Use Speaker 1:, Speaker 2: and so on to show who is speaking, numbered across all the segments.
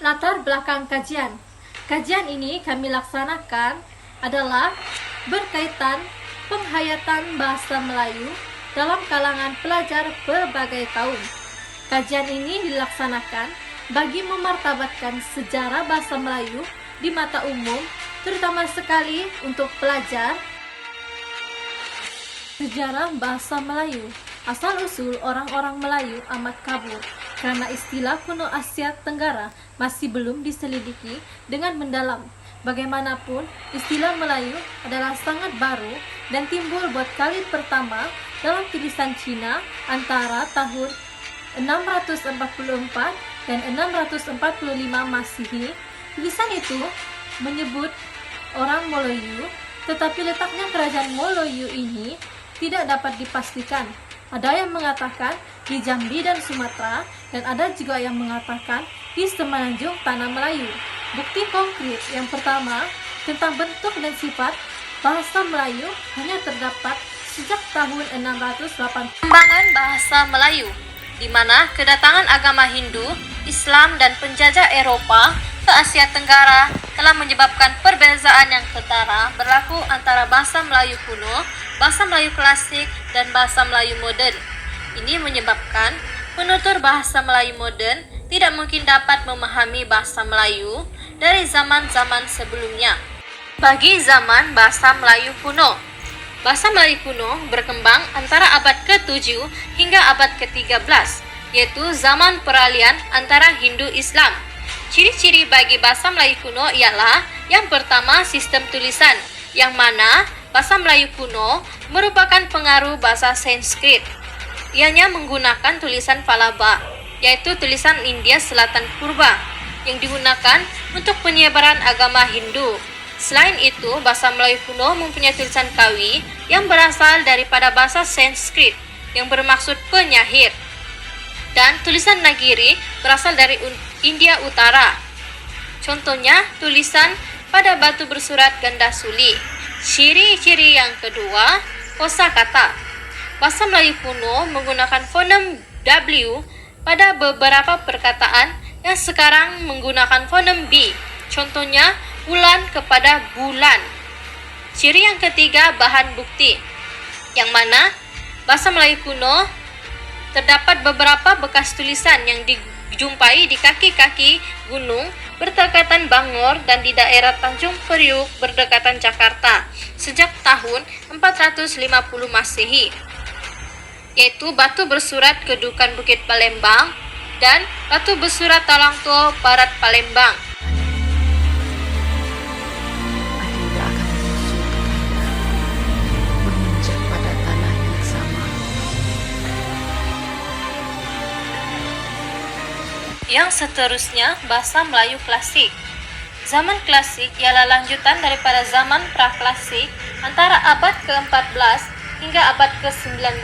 Speaker 1: Latar belakang kajian. Kajian ini kami laksanakan adalah berkaitan penghayatan bahasa Melayu dalam kalangan pelajar berbagai kaum. Kajian ini dilaksanakan bagi memartabatkan sejarah bahasa Melayu di mata umum, terutama sekali untuk pelajar sejarah bahasa Melayu. Asal-usul orang-orang Melayu amat kabur karena istilah kuno Asia Tenggara masih belum diselidiki dengan mendalam. Bagaimanapun, istilah Melayu adalah sangat baru dan timbul buat kali pertama dalam tulisan Cina antara tahun 644 dan 645 Masehi. Tulisan itu menyebut orang Moloyu, tetapi letaknya kerajaan Moloyu ini tidak dapat dipastikan. Ada yang mengatakan di Jambi dan Sumatera, dan ada juga yang mengatakan di Semenanjung Tanah Melayu. Bukti konkret yang pertama tentang bentuk dan sifat bahasa Melayu hanya terdapat sejak tahun 680. Pengembangan bahasa Melayu, di mana kedatangan agama Hindu, Islam, dan penjajah Eropa ke Asia Tenggara telah menyebabkan perbezaan yang ketara berlaku antara bahasa Melayu kuno, bahasa Melayu klasik, dan bahasa Melayu modern. Ini menyebabkan penutur bahasa Melayu modern tidak mungkin dapat memahami bahasa Melayu dari zaman-zaman sebelumnya. Bagi zaman bahasa Melayu kuno, bahasa Melayu kuno berkembang antara abad ke-7 hingga abad ke-13, yaitu zaman peralihan antara Hindu-Islam. Ciri-ciri bagi bahasa Melayu kuno ialah yang pertama sistem tulisan, yang mana bahasa Melayu kuno merupakan pengaruh bahasa Sanskrit. Ianya menggunakan tulisan Palaba, yaitu tulisan India Selatan Purba, yang digunakan untuk penyebaran agama Hindu. Selain itu, bahasa Melayu kuno mempunyai tulisan Kawi yang berasal daripada bahasa Sanskrit, yang bermaksud penyahir. Dan tulisan Nagiri berasal dari India Utara. Contohnya, tulisan pada batu bersurat ganda suli. Ciri-ciri yang kedua, kosakata. Bahasa Melayu kuno menggunakan fonem W pada beberapa perkataan yang sekarang menggunakan fonem B. Contohnya, bulan kepada bulan. Ciri yang ketiga, bahan bukti, yang mana bahasa Melayu kuno terdapat beberapa bekas tulisan yang dijumpai di kaki-kaki gunung berdekatan Bangor dan di daerah Tanjung Priuk berdekatan Jakarta sejak tahun 450 Masehi, yaitu batu bersurat Kedukan Bukit Palembang dan batu bersurat Talangtuo Barat Palembang. Yang seterusnya, bahasa Melayu klasik. Zaman klasik ialah lanjutan daripada zaman praklasik antara abad ke-14 hingga abad ke-19.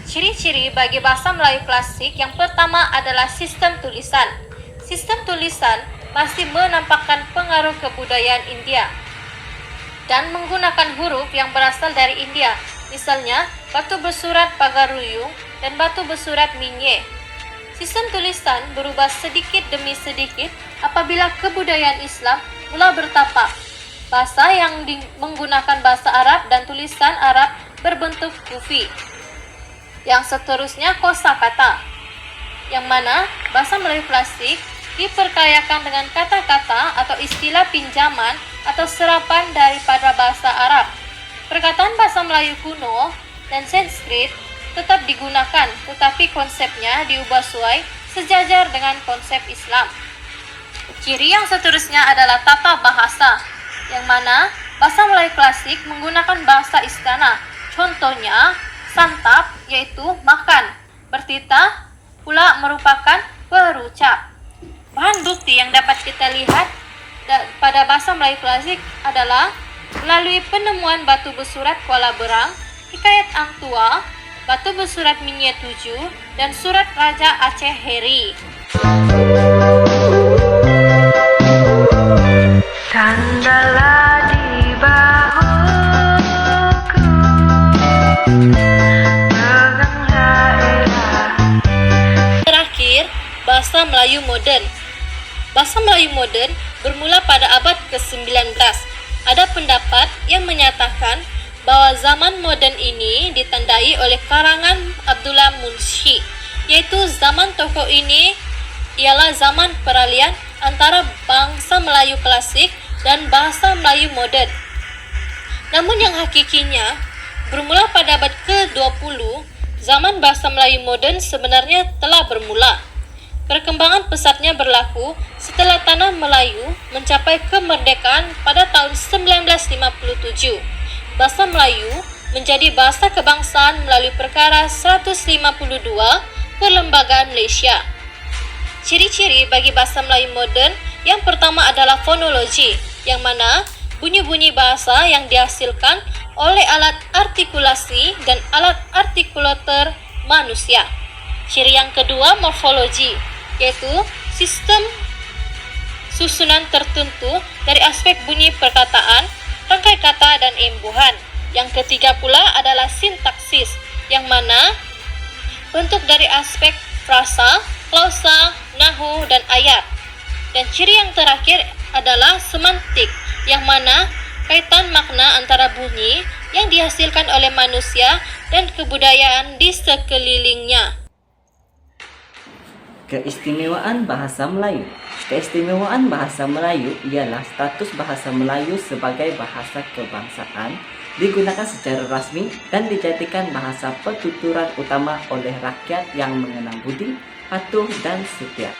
Speaker 1: Ciri-ciri bagi bahasa Melayu klasik yang pertama adalah sistem tulisan. Sistem tulisan masih menampakkan pengaruh kebudayaan India dan menggunakan huruf yang berasal dari India, misalnya batu bersurat Pagaruyung dan batu bersurat Minye. Sistem tulisan berubah sedikit demi sedikit apabila kebudayaan Islam mula bertapak. Bahasa yang menggunakan bahasa Arab dan tulisan Arab berbentuk kufi. Yang seterusnya kosakata, yang mana bahasa Melayu klasik diperkayakan dengan kata-kata atau istilah pinjaman atau serapan daripada bahasa Arab. Perkataan bahasa Melayu kuno dan Sanskrit tetap digunakan, tetapi konsepnya diubah sesuai sejajar dengan konsep Islam. Ciri yang seterusnya adalah tata bahasa, yang mana bahasa Melayu klasik menggunakan bahasa istana. Contohnya, santap yaitu makan, bertitah pula merupakan berucap. Bahan bukti yang dapat kita lihat pada bahasa Melayu klasik adalah melalui penemuan batu bersurat Kuala Berang, Hikayat Angtua, batu bersurat Minye 7, dan surat Raja Aceh Heri.
Speaker 2: Sandalah di bahuku,
Speaker 1: Terakhir, bahasa Melayu modern. Bahasa Melayu modern bermula pada abad ke-19. Ada pendapat yang menyatakan bahwa zaman modern ini ditandai oleh karangan Abdullah Munshi, yaitu zaman tokoh ini ialah zaman peralihan antara bangsa Melayu klasik dan bahasa Melayu modern. Namun yang hakikinya bermula pada abad ke-20, zaman bahasa Melayu modern sebenarnya telah bermula. Perkembangan pesatnya berlaku setelah tanah Melayu mencapai kemerdekaan pada tahun 1957. Bahasa Melayu menjadi bahasa kebangsaan melalui perkara 152 Perlembagaan Malaysia. Ciri-ciri bagi bahasa Melayu modern yang pertama adalah fonologi, yang mana bunyi-bunyi bahasa yang dihasilkan oleh alat artikulasi dan alat artikulator manusia. Ciri yang kedua, morfologi, yaitu sistem susunan tertentu dari aspek bunyi perkataan, rangkai kata, dan imbuhan. Yang ketiga pula adalah sintaksis, yang mana bentuk dari aspek frasa, klausa, nahu, dan ayat. Dan ciri yang terakhir adalah semantik, yang mana kaitan makna antara bunyi yang dihasilkan oleh manusia dan kebudayaan di sekelilingnya.
Speaker 3: Keistimewaan bahasa Melayu. Keistimewaan bahasa Melayu ialah status bahasa Melayu sebagai bahasa kebangsaan, digunakan secara rasmi dan dijadikan bahasa pertuturan utama oleh rakyat yang mengenal budi, patuh, dan setia.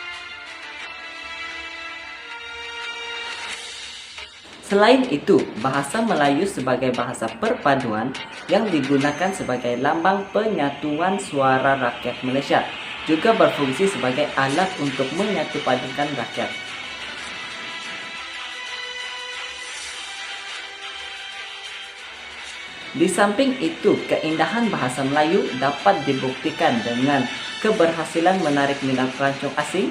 Speaker 3: Selain itu, bahasa Melayu sebagai bahasa perpaduan yang digunakan sebagai lambang penyatuan suara rakyat Malaysia, juga berfungsi sebagai alat untuk menyatupadukan rakyat. Di samping itu, keindahan bahasa Melayu dapat dibuktikan dengan keberhasilan menarik minat pelancong asing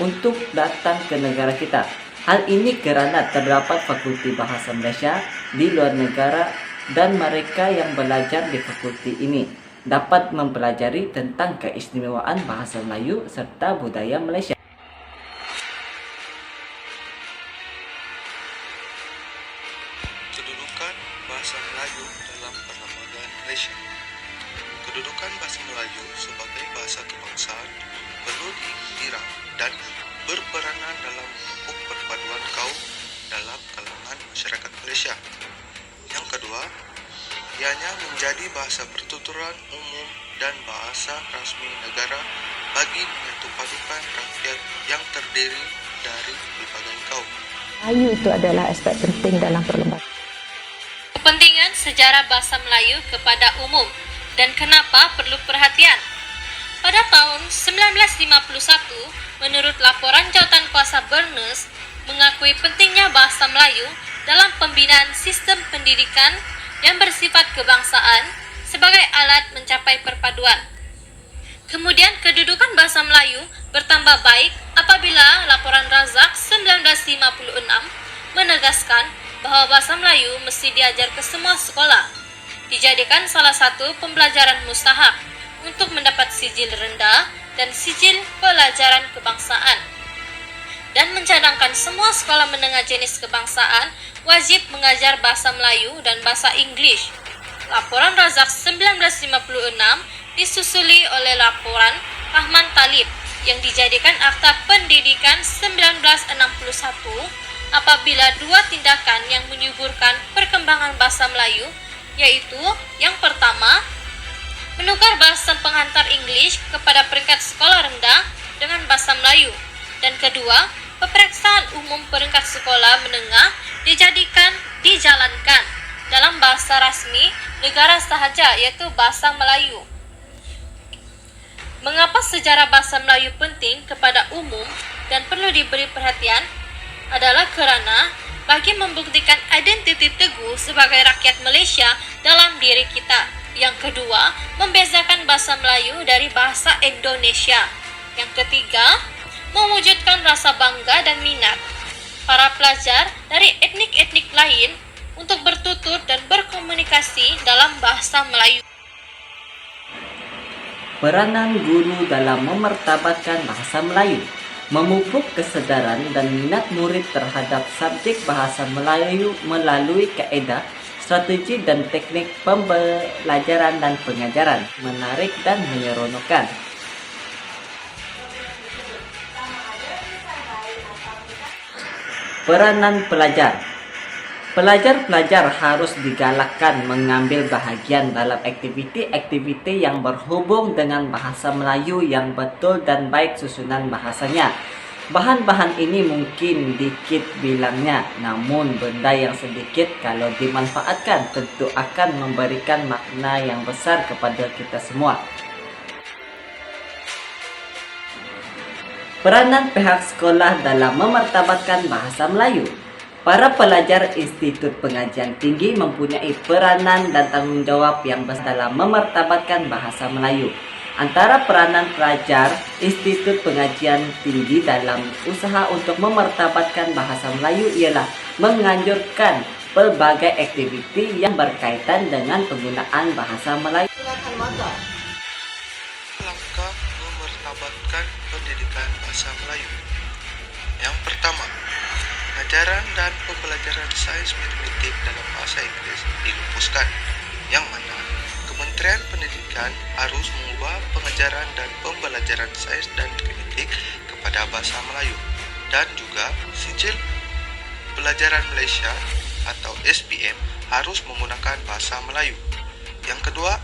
Speaker 3: untuk datang ke negara kita. Hal ini karena terdapat fakulti bahasa Malaysia di luar negara dan mereka yang belajar di fakulti ini dapat mempelajari tentang keistimewaan bahasa Melayu serta budaya Malaysia.
Speaker 4: Kedudukan bahasa Melayu dalam perlembagaan Malaysia. Kedudukan bahasa Melayu sebagai bahasa kebangsaan perlu dikira dan berperanan dalam bentuk perpaduan kaum dalam kalangan masyarakat Malaysia. Yang kedua, ianya menjadi bahasa pertuturan umum dan bahasa rasmi negara bagi menyatupadukan rakyat yang terdiri dari berbagai kaum.
Speaker 5: Melayu itu adalah aspek penting dalam perlembagaan.
Speaker 1: Kepentingan sejarah bahasa Melayu kepada umum dan kenapa perlu perhatian. Pada tahun 1951, menurut laporan jawatan kuasa Bernes, mengakui pentingnya bahasa Melayu dalam pembinaan sistem pendidikan yang bersifat kebangsaan sebagai alat mencapai perpaduan. Kemudian kedudukan bahasa Melayu bertambah baik apabila laporan Razak 1956 menegaskan bahwa bahasa Melayu mesti diajar ke semua sekolah, dijadikan salah satu pembelajaran mustahak untuk mendapat sijil rendah dan sijil pelajaran kebangsaan, dan mencadangkan semua sekolah menengah jenis kebangsaan wajib mengajar bahasa Melayu dan bahasa Inggris. Laporan Razak 1956 disusuli oleh laporan Rahman Talib yang dijadikan Akta Pendidikan 1961 apabila dua tindakan yang menyuburkan perkembangan bahasa Melayu, yaitu yang pertama, menukar bahasa penghantar English kepada peringkat sekolah rendah dengan bahasa Melayu, dan kedua, peperiksaan umum peringkat sekolah menengah dijalankan dalam bahasa rasmi negara sahaja, yaitu bahasa Melayu. Mengapa sejarah bahasa Melayu penting kepada umum dan perlu diberi perhatian adalah kerana bagi membuktikan identiti teguh sebagai rakyat Malaysia dalam diri kita. Yang kedua, membezakan bahasa Melayu dari bahasa Indonesia. Yang ketiga, mewujudkan rasa bangga dan minat para pelajar dari etnik-etnik lain untuk bertutur dan berkomunikasi dalam bahasa Melayu.
Speaker 3: Peranan guru dalam memertabatkan bahasa Melayu. memupuk kesedaran dan minat murid terhadap subjek bahasa Melayu melalui kaedah, strategi dan teknik pembelajaran dan pengajaran, menarik dan menyeronokkan. Peranan pelajar. Pelajar-pelajar harus digalakkan mengambil bahagian dalam aktiviti-aktiviti yang berhubung dengan bahasa Melayu yang betul dan baik susunan bahasanya. Bahan-bahan ini mungkin dikit bilangnya, namun benda yang sedikit kalau dimanfaatkan tentu akan memberikan makna yang besar kepada kita semua. Peranan pihak sekolah dalam memartabatkan bahasa Melayu. Para pelajar Institut Pengajian Tinggi mempunyai peranan dan tanggungjawab yang besar dalam memartabatkan bahasa Melayu. Antara peranan pelajar Institut Pengajian Tinggi dalam usaha untuk memartabatkan bahasa Melayu ialah menganjurkan pelbagai aktiviti yang berkaitan dengan penggunaan bahasa Melayu.
Speaker 4: Langkah memartabatkan pendidikan bahasa Melayu. Yang pertama, pengajaran dan pembelajaran sains matematik dalam bahasa Inggris dilupuskan, yang mana Kementerian Pendidikan harus mengubah pengajaran dan pembelajaran sains dan matematik kepada bahasa Melayu, dan juga Sijil Pelajaran Malaysia atau SPM harus menggunakan bahasa Melayu. Yang kedua,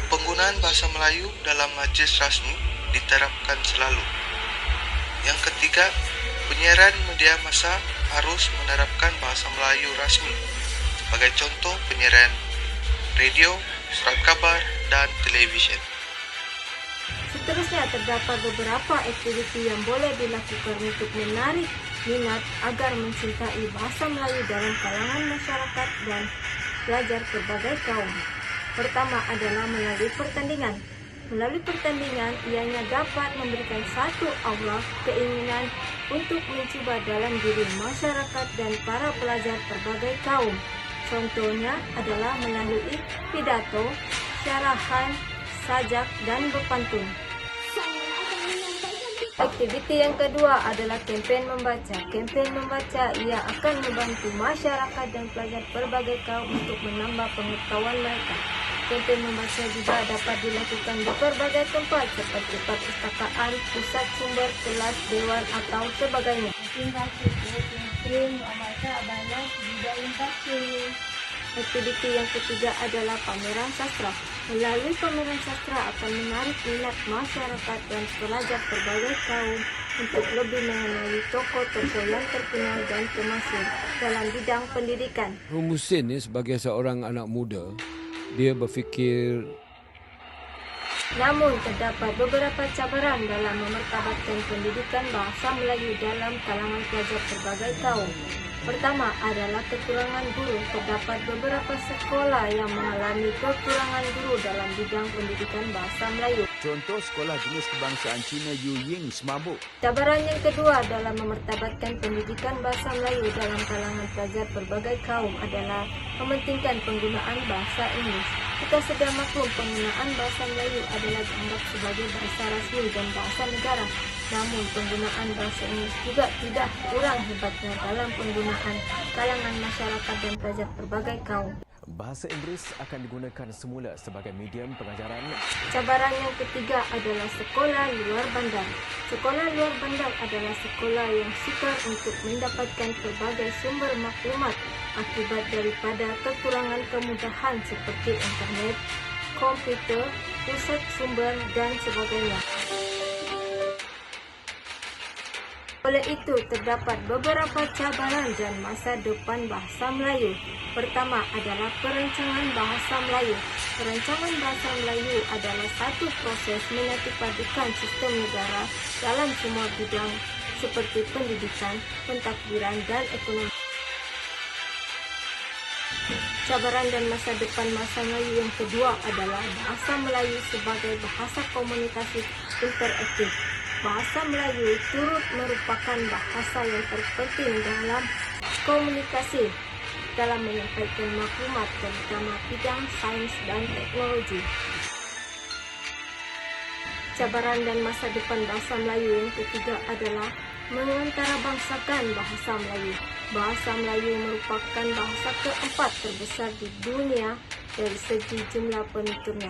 Speaker 4: penggunaan bahasa Melayu dalam majlis rasmi diterapkan selalu. Yang ketiga, penyiaran media massa harus menerapkan bahasa Melayu rasmi. Sebagai contoh, penyiaran radio, surat kabar, dan televisyen.
Speaker 6: Seterusnya terdapat beberapa aktiviti yang boleh dilakukan untuk menarik minat agar mencintai bahasa Melayu dalam kalangan masyarakat dan pelajar berbagai kaum. Pertama adalah melalui pertandingan. Melalui pertandingan, ianya dapat memberikan satu aura keinginan untuk mencuba dalam diri masyarakat dan para pelajar berbagai kaum. Contohnya adalah melalui pidato, syarahan, sajak, dan berpantun. Aktiviti yang kedua adalah kempen membaca. Kempen membaca ia akan membantu masyarakat dan pelajar berbagai kaum untuk menambah pengetahuan mereka. Kempen membaca juga dapat dilakukan di berbagai tempat seperti perpustakaan, pusat sumber, kelas, dewan atau sebagainya. Aktiviti yang ketiga adalah pameran sastra. Melalui pameran sastra akan menarik minat masyarakat dan pelajar berbagai kaum untuk lebih mengenali tokoh-tokoh yang terkenal dan termasyhur dalam bidang pendidikan.
Speaker 7: Rumusin ni sebagai seorang anak muda, dia berfikir
Speaker 6: Namun, terdapat beberapa cabaran dalam memartabatkan pendidikan bahasa Melayu dalam kalangan pelajar berbagai kaum. Pertama adalah kekurangan guru. Terdapat beberapa sekolah yang mengalami kekurangan guru dalam bidang pendidikan bahasa Melayu.
Speaker 8: Contoh sekolah jenis kebangsaan Cina Yu Ying Semabuk.
Speaker 6: Cabaran yang kedua dalam memartabatkan pendidikan bahasa Melayu dalam kalangan pelajar berbagai kaum adalah mementingkan penggunaan bahasa Inggeris. Kita sedang maklum penggunaan bahasa Melayu adalah dianggap sebagai bahasa rasmi dan bahasa negara. Namun penggunaan bahasa Inggeris juga tidak kurang hebatnya dalam penggunaan kalangan masyarakat dan pelajar berbagai kaum.
Speaker 8: Bahasa Inggeris akan digunakan semula sebagai medium pengajaran.
Speaker 6: Cabaran yang ketiga adalah sekolah luar bandar. Sekolah luar bandar adalah sekolah yang sukar untuk mendapatkan pelbagai sumber maklumat akibat daripada kekurangan kemudahan seperti internet, komputer, pusat sumber dan sebagainya. Oleh itu, terdapat beberapa cabaran dan masa depan bahasa Melayu. Pertama adalah perancangan bahasa Melayu. Perancangan bahasa Melayu adalah satu proses menyatupadukan sistem negara dalam semua bidang seperti pendidikan, pentadbiran, dan ekonomi. Cabaran dan masa depan bahasa Melayu yang kedua adalah bahasa Melayu sebagai bahasa komunikasi interaktif. Bahasa Melayu turut merupakan bahasa yang terpenting dalam komunikasi dalam menyampaikan maklumat terutama bidang sains dan teknologi. Cabaran dan masa depan bahasa Melayu yang ketiga adalah mengantarabangsakan bahasa Melayu. Bahasa Melayu merupakan bahasa keempat terbesar di dunia dari segi jumlah penuturnya.